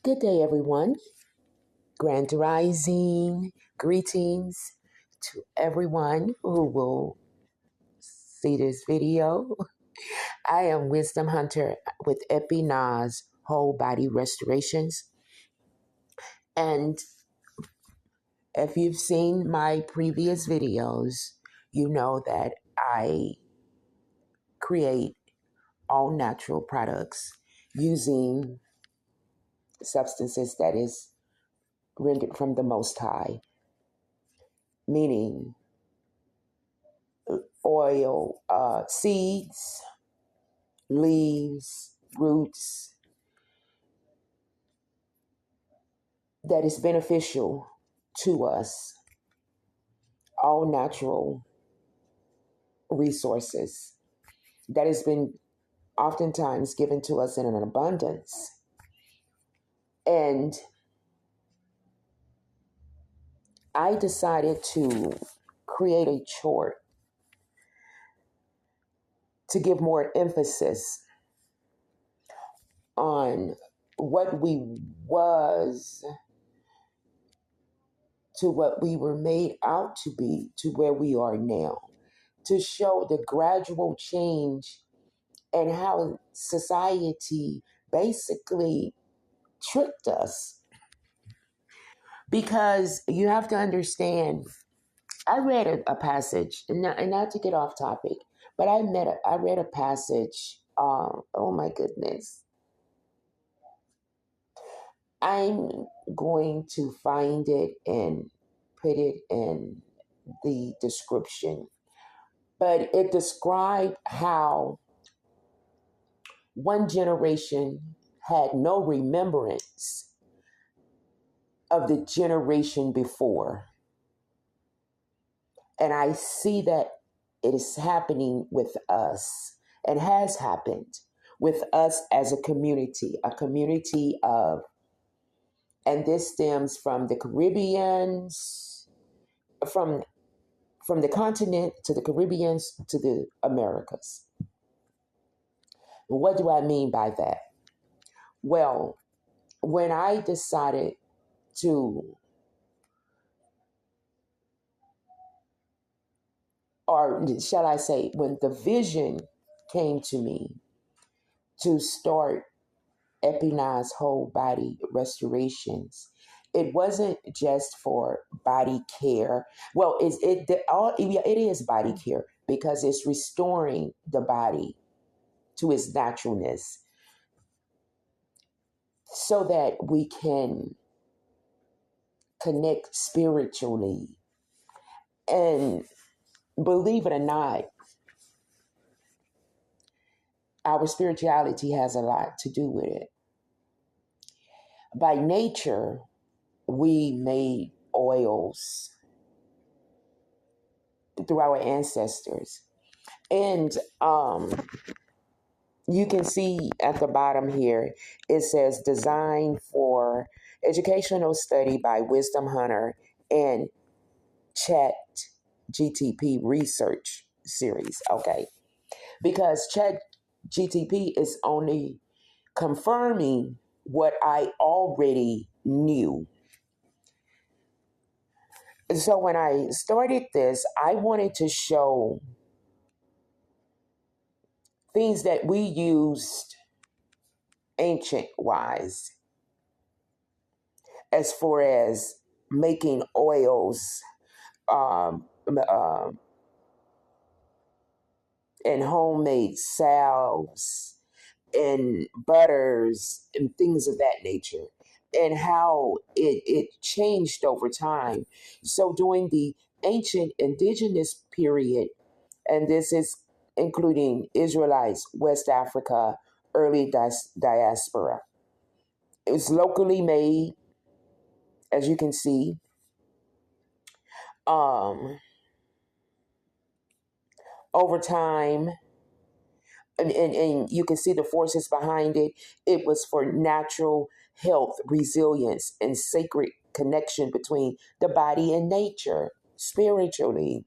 Good day, everyone. Grand Rising. Greetings to everyone who will see this video. I am Wisdom Hunter with EPINNA'S Whole Body Restorations. And if you've seen my previous videos, you know that I create all natural products using substances that is rendered from the Most High, meaning oil, seeds, leaves, roots, that is beneficial to us, all natural resources that has been oftentimes given to us in an abundance. And I decided to create a chart to give more emphasis on what we was to what we were made out to be to where we are now, to show the gradual change and how society basically tricked us. Because you have to understand, I read a passage, and not to get off topic, but I read a passage. Oh my goodness. I'm going to find it and put it in the description. But it described how one generation had no remembrance of the generation before. And I see that it is happening with us and has happened with us as a community of, and this stems from the Caribbeans, from the continent to the Caribbeans to the Americas. What do I mean by that? Well, when I decided to, or shall I say, when the vision came to me to start EPINNA'S Whole Body Restorations, it wasn't just for body care. Well, it is body care because it's restoring the body to its naturalness so that we can connect spiritually. And believe it or not, our spirituality has a lot to do with it. By nature, we made oils through our ancestors. And you can see at the bottom here, it says designed for educational study by Wisdom Hunter and Chat GTP research series. Okay. Because Chat GTP is only confirming what I already knew. So when I started this, I wanted to show things that we used ancient wise as far as making oils um, um, and homemade salves and butters and things of that nature, and how it changed over time. So during the ancient indigenous period, and this is including Israelites, West Africa, early diaspora, it was locally made, as you can see. Over time, and you can see the forces behind it. It was for natural health, resilience, and sacred connection between the body and nature, spiritually.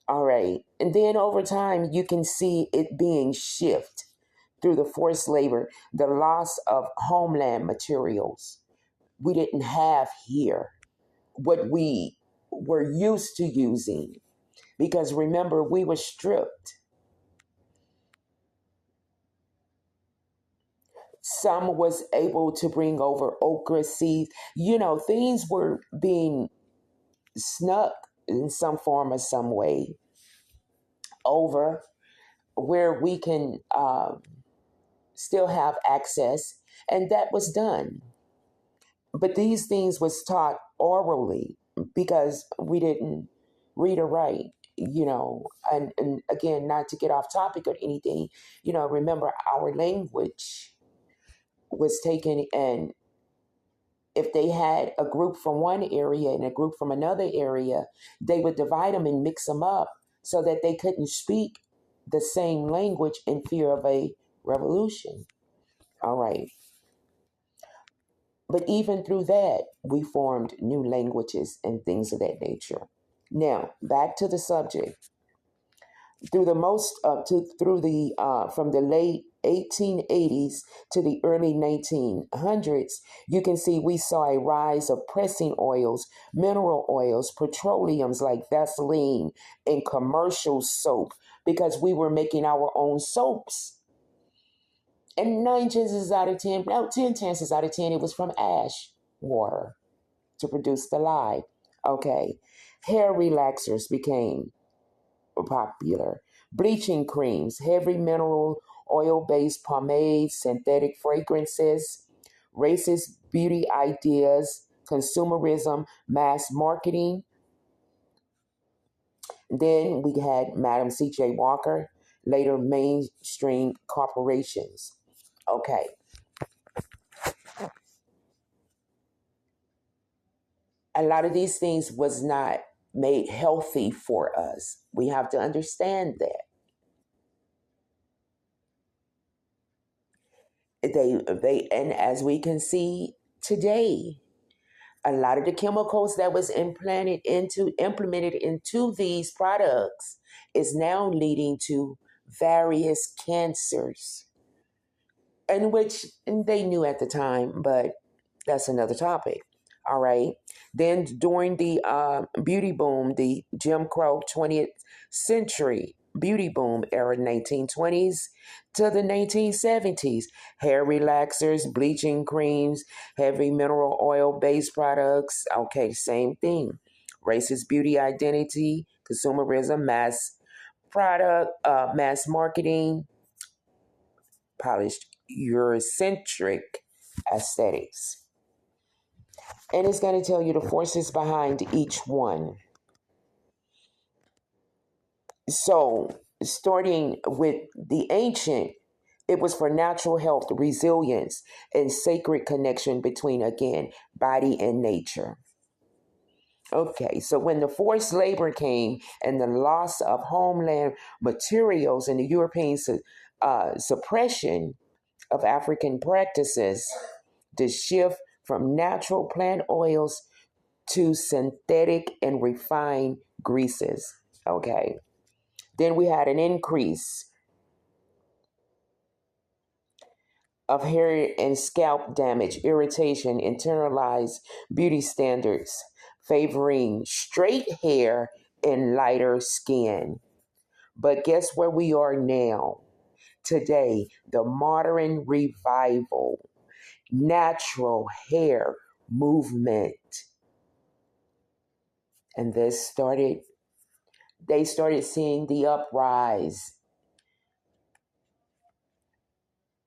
All right. And then over time, you can see it being shift through the forced labor, the loss of homeland materials. We didn't have here what we were used to using, because remember, we were stripped. Some was able to bring over okra seeds. Things were being snuck in some form or some way over, where we can still have access, and that was done. But these things was taught orally because we didn't read or write, and again, not to get off topic or anything, remember, our language was taken, and if they had a group from one area and a group from another area, they would divide them and mix them up so that they couldn't speak the same language in fear of a revolution. All right. But even through that, we formed new languages and things of that nature. Now, back to the subject. Through the most through the from the late 1880s to the early 1900s, you can see we saw a rise of pressing oils, mineral oils, petroleums like Vaseline, and commercial soap, because we were making our own soaps. And 10 chances out of 10, it was from ash water to produce the lye. Okay. Hair relaxers became popular. Bleaching creams, heavy mineral oil-based pomades, synthetic fragrances, racist beauty ideas, consumerism, mass marketing. Then we had Madam C.J. Walker, later mainstream corporations. Okay. A lot of these things was not made healthy for us. We have to understand that. And as we can see today, a lot of the chemicals that was implemented into these products is now leading to various cancers, and which they knew at the time, but that's another topic. All right. Then during the beauty boom, the Jim Crow 20th century beauty boom era, 1920s to the 1970s, hair relaxers, bleaching creams, heavy mineral oil based products. Okay, same thing. Racist beauty identity, consumerism, mass marketing, polished Eurocentric aesthetics. And it's going to tell you the forces behind each one. So, starting with the ancient, it was for natural health, resilience, and sacred connection between, again, body and nature. Okay, so when the forced labor came and the loss of homeland materials and the European suppression of African practices, the shift from natural plant oils to synthetic and refined greases. Okay. Then we had an increase of hair and scalp damage, irritation, internalized beauty standards, favoring straight hair and lighter skin. But guess where we are now? Today, the modern revival, natural hair movement. And they started seeing the uprise.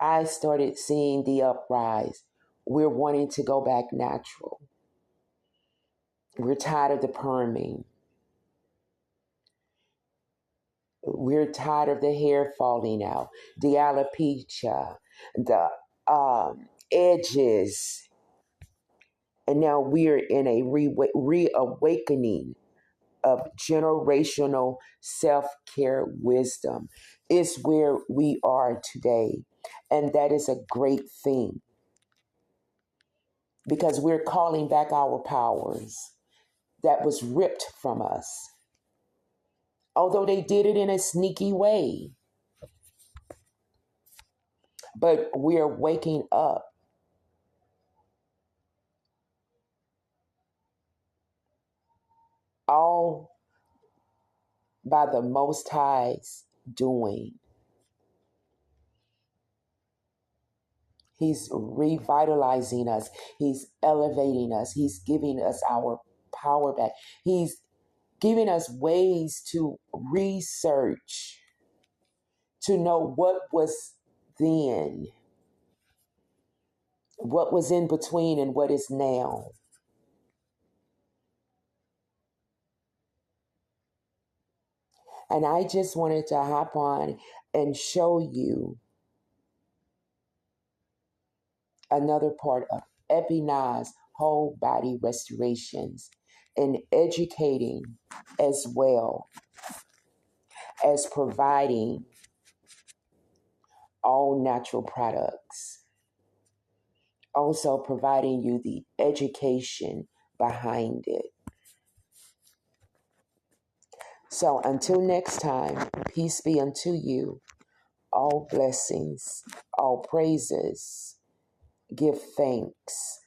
I started seeing the uprise. We're wanting to go back natural. We're tired of the perming. We're tired of the hair falling out, the alopecia, the edges. And now we're in a reawakening of generational self-care wisdom. Is where we are today. And that is a great thing, because we're calling back our powers that was ripped from us. Although they did it in a sneaky way. But we're waking up all by the Most High's doing. He's revitalizing us. He's elevating us. He's giving us our power back. He's giving us ways to research, to know what was then, what was in between, and what is now. And I just wanted to hop on and show you another part of EPINNA'S whole body restorations and educating as well as providing all natural products. Also providing you the education behind it. So until next time, peace be unto you. All blessings, all praises. Give thanks.